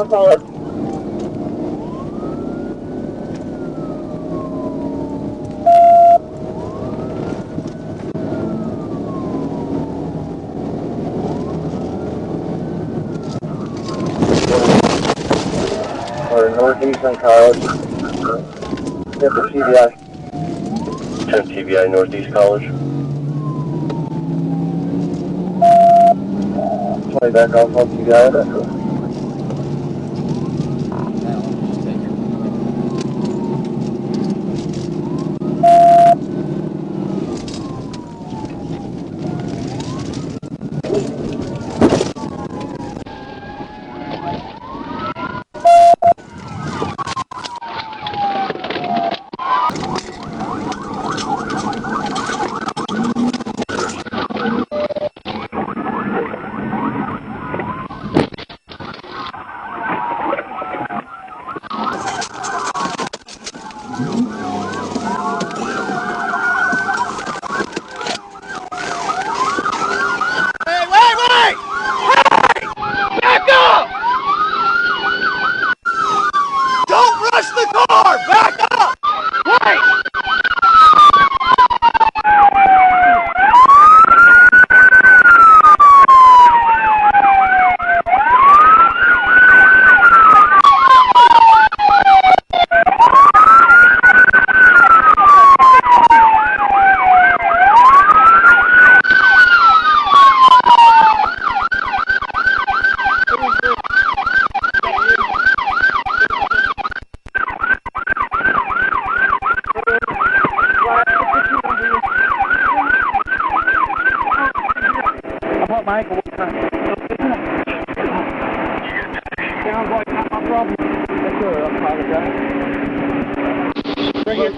I'll call it. Or Northeastern College. Get the TBI. 10 TBI Northeast College. 20 back off on TBI. That's cool.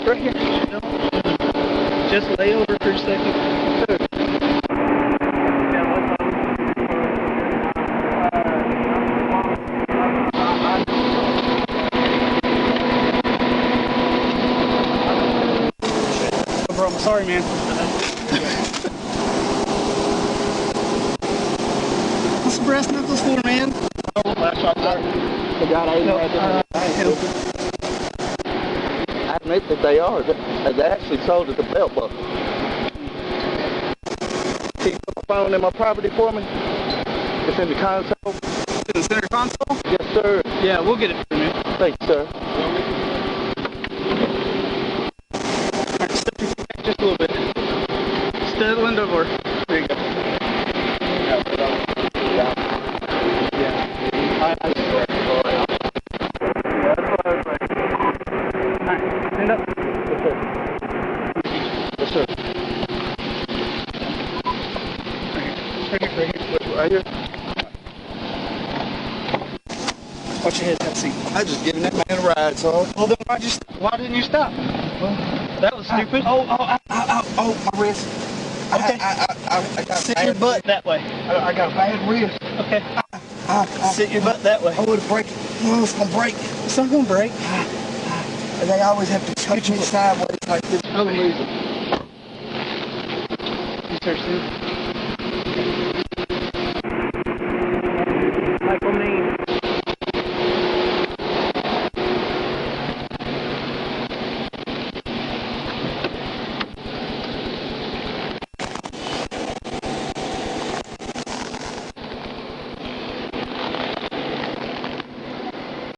Right here. Just lay over for a second. No problem. Sorry, man. What's the brass knuckles for, man? Oh, last shot, sorry. The guy right there. I admit that they are. They actually sold at the belt buckle. Can you put my phone in my property for me? It's in the console. In the center console? Yes, sir. Yeah, we'll get it for you. Thanks, sir. Alright, step your feet back just a little bit. Stay the window door. There you go. Yeah. I swear. Alright, stand up. Yes, sir. Right here. Watch your head, have a seat. I was just giving that man a ride, so. Well, then why didn't you stop? Well, that was stupid. Oh, my wrist. Okay. I got Sit your butt that way. I got a bad wrist. Okay. Sit your butt that way. Oh, it'll break. Oh, it's gonna break. It's not gonna break. And they always have to touch me sideways like this for some reason. Interesting.